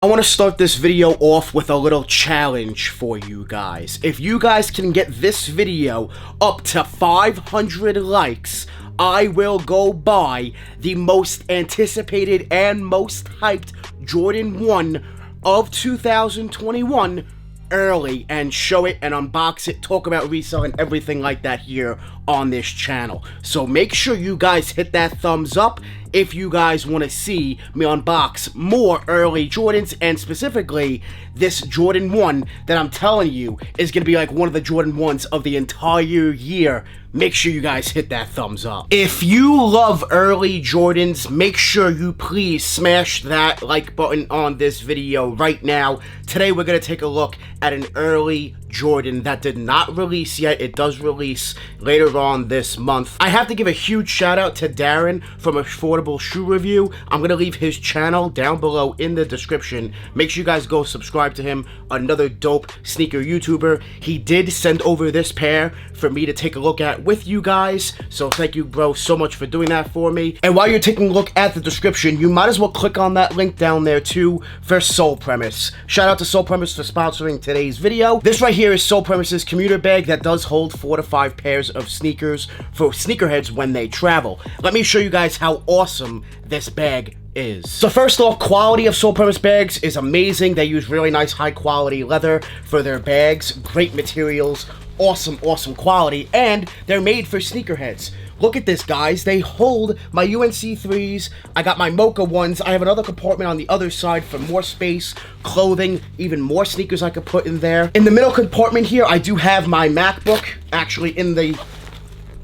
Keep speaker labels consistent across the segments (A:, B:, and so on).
A: I want to start this video off with a little challenge for you guys. If you guys can get this video up to 500 likes, I will go buy the most anticipated and most hyped Jordan 1 of 2021 early and show it and unbox it, talk about resale and everything like that here on this channel. So make sure you guys hit that thumbs up if you guys want to see me unbox more early Jordans, and specifically this Jordan 1 that I'm telling you is going to be like one of the Jordan 1s of the entire year. Make sure you guys hit that thumbs up. If you love early Jordans, make sure you please smash that like button on this video right now. Today we're going to take a look at an early Jordan that did not release yet. It does release later on this month. I have to give a huge shout out to Darren from Affordable Shoe Review. I'm going to leave his channel down below in the description. Make sure you guys go subscribe to him. Another dope sneaker YouTuber. He did send over this pair for me to take a look at with you guys. So thank you, bro, so much for doing that for me. And while you're taking a look at the description, you might as well click on that link down there too for Sole Premise. Shout out to Sole Premise for sponsoring today's video. This right here is Sole Premise's commuter bag that does hold 4 to 5 pairs of sneakers for sneakerheads when they travel. Let me show you guys how awesome this bag is. So first off, quality of Sole Premise bags is amazing. They use really nice high quality leather for their bags, great materials, awesome quality, and they're made for sneakerheads. Look at this, guys. They hold my UNC 3s. I got my Mocha ones. I have another compartment on the other side for more space, clothing, even more sneakers I could put in there. In the middle compartment here, I do have my MacBook actually in the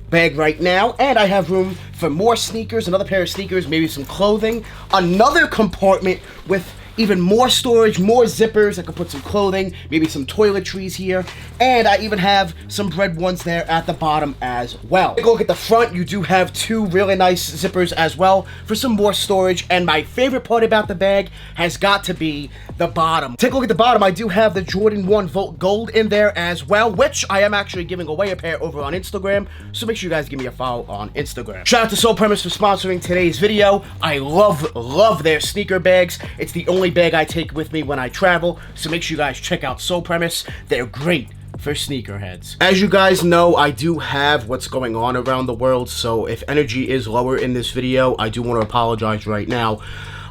A: bag right now, and I have room for more sneakers, another pair of sneakers, maybe some clothing. Another compartment with even more storage, more zippers. I could put some clothing, maybe some toiletries here, and I even have some bread ones there at the bottom as well. Take a look at the front. You do have 2 really nice zippers as well for some more storage, and my favorite part about the bag has got to be the bottom. Take a look at the bottom. I do have the Jordan 1 Volt Gold in there as well, which I am actually giving away a pair over on Instagram, so make sure you guys give me a follow on Instagram. Shout out to Sole Premise for sponsoring today's video. I love their sneaker bags. It's the only bag I take with me when I travel, so make sure you guys check out Sole Premise. They're great for sneakerheads. As you guys know, I do have what's going on around the world, so if energy is lower in this video, I do want to apologize right now.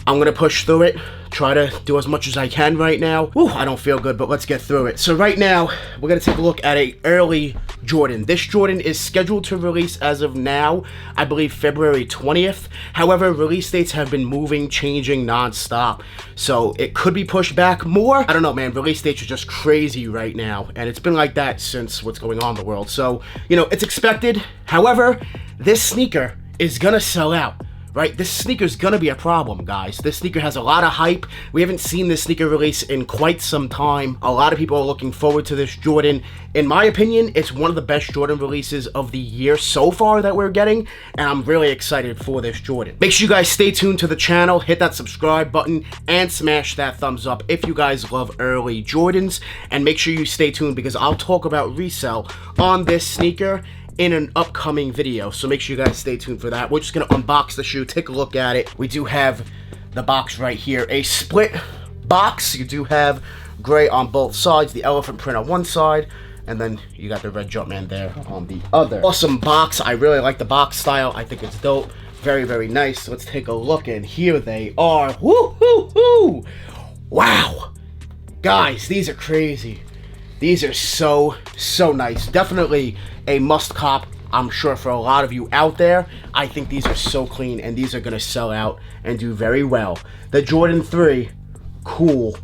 A: I'm gonna push through it, try to do as much as I can right now. Whew, I don't feel good, but let's get through it. So right now, we're gonna take a look at a early Jordan. This Jordan is scheduled to release as of now, I believe February 20th. However, release dates have been moving, changing non-stop. So it could be pushed back more. I don't know, man. Release dates are just crazy right now. And it's been like that since what's going on in the world. So, you know, it's expected. However, this sneaker is gonna sell out. Right, this sneaker's gonna be a problem, guys. This sneaker has a lot of hype. We haven't seen this sneaker release in quite some time. A lot of people are looking forward to this Jordan. In my opinion, it's one of the best Jordan releases of the year so far that we're getting, and I'm really excited for this Jordan. Make sure you guys stay tuned to the channel, hit that subscribe button, and smash that thumbs up if you guys love early Jordans. And make sure you stay tuned because I'll talk about resale on this sneaker in an upcoming video, so make sure you guys stay tuned for that. We're just gonna unbox the shoe, take a look at it. We do have the box right here, a split box. You do have gray on both sides, the elephant print on one side, and then you got the red Jumpman there on the other. Awesome box. I really like the box style. I think it's dope. Very nice. So let's take a look, and here they are. Woo! Wow, guys, these are crazy. These are so nice. Definitely a must cop, I'm sure, for a lot of you out there. I think these are so clean, and these are going to sell out and do very well. The Jordan 3 Cool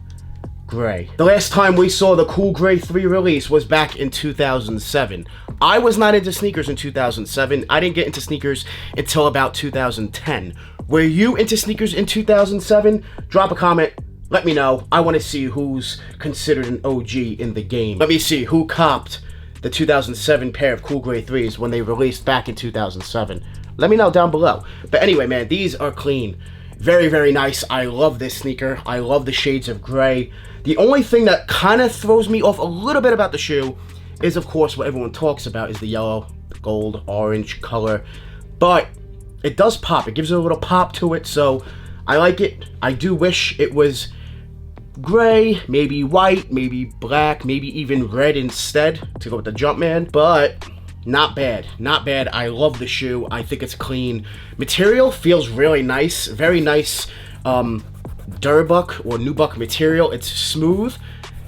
A: Gray. The last time we saw the Cool Gray 3 release was back in 2007. I was not into sneakers in 2007. I didn't get into sneakers until about 2010. Were you into sneakers in 2007? Drop a comment. Let me know. I want to see who's considered an OG in the game. Let me see who copped the 2007 pair of Cool Gray 3s when they released back in 2007. Let me know down below. But anyway, man, these are clean. Very nice. I love this sneaker. I love the shades of gray. The only thing that kind of throws me off a little bit about the shoe is, of course, what everyone talks about is the yellow, gold, orange color. But it does pop. It gives it a little pop to it, so I like it. I do wish it was gray, maybe white, maybe black, maybe even red instead to go with the Jumpman, but not bad, not bad. I love the shoe. I think it's clean. Material feels really nice, very nice Durbuck or Nubuck material. It's smooth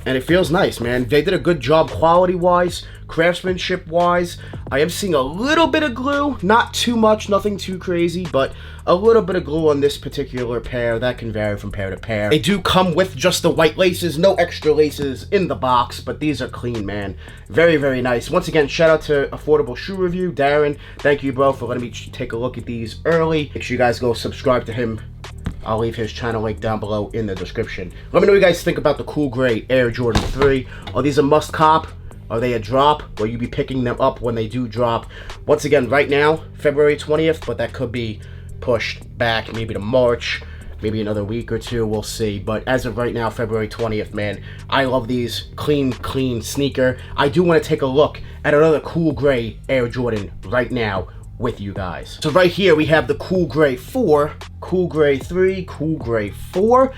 A: and it feels nice, man. They did a good job quality-wise, craftsmanship-wise. I am seeing a little bit of glue, not too much, nothing too crazy, but a little bit of glue on this particular pair. That can vary from pair to pair. They do come with just the white laces, no extra laces in the box, but these are clean, man. Very, very nice. Once again, shout out to Affordable Shoe Review, Darren. Thank you, bro, for letting me take a look at these early. Make sure you guys go subscribe to him. I'll leave his channel link down below in the description. Let me know what you guys think about the Cool Gray Air Jordan 3. Are these a must cop? Are they a drop? Will you be picking them up when they do drop? Once again, right now, February 20th, but that could be pushed back maybe to March, maybe another week or two, we'll see. But as of right now, February 20th, man, I love these. Clean sneaker. I do want to take a look at another Cool Gray Air Jordan right now with you guys. So right here we have the Cool Gray 4, Cool Gray 3, Cool Gray 4,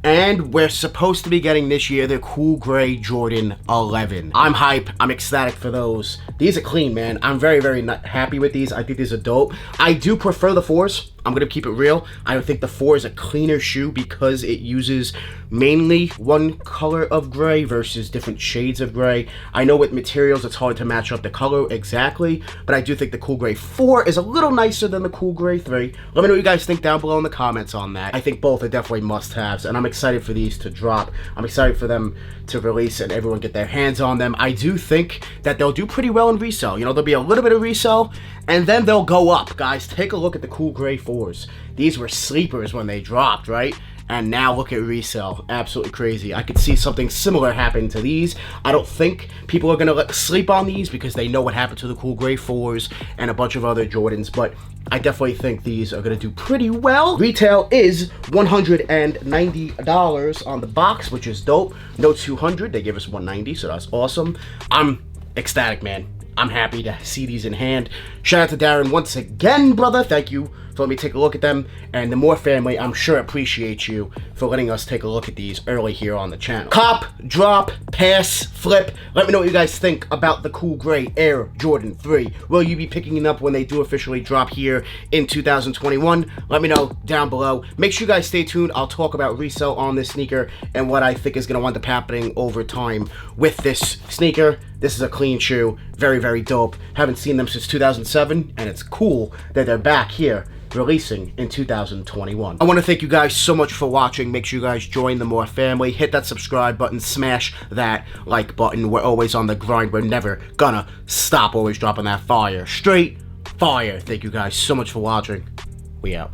A: and we're supposed to be getting this year the Cool Gray Jordan 11. I'm hype. I'm ecstatic for those. These are clean, man. I'm very, very happy with these. I think these are dope. I do prefer the 4s. I'm going to keep it real. I think the 4 is a cleaner shoe because it uses mainly one color of gray versus different shades of gray. I know with materials it's hard to match up the color exactly, but I do think the Cool Gray 4 is a little nicer than the Cool Gray 3. Let me know what you guys think down below in the comments on that. I think both are definitely must-haves, and I'm excited for these to drop. I'm excited for them to release and everyone get their hands on them. I do think that they'll do pretty well in resale. You know, there'll be a little bit of resale, and then they'll go up. Guys, take a look at the Cool Gray 4s. These were sleepers when they dropped, right? And now look at resale. Absolutely crazy. I could see something similar happen to these. I don't think people are going to sleep on these because they know what happened to the Cool Gray 4s and a bunch of other Jordans, but I definitely think these are going to do pretty well. Retail is $190 on the box, which is dope. No 200. They give us 190, so that's awesome. I'm ecstatic, man. I'm happy to see these in hand. Shout out to Darren once again, brother. Thank you for letting me take a look at them. And the Moore family, I'm sure appreciate you for letting us take a look at these early here on the channel. Cop, drop, pass, flip. Let me know what you guys think about the Cool Gray Air Jordan 3. Will you be picking it up when they do officially drop here in 2021? Let me know down below. Make sure you guys stay tuned. I'll talk about resale on this sneaker and what I think is going to wind up happening over time with this sneaker. This is a clean shoe. Very, very dope. Haven't seen them since 2007, and it's cool that they're back here releasing in 2021. I want to thank you guys so much for watching. Make sure you guys join the Moore family. Hit that subscribe button. Smash that like button. We're always on the grind. We're never gonna stop. Always dropping that fire. Straight fire. Thank you guys so much for watching. We out.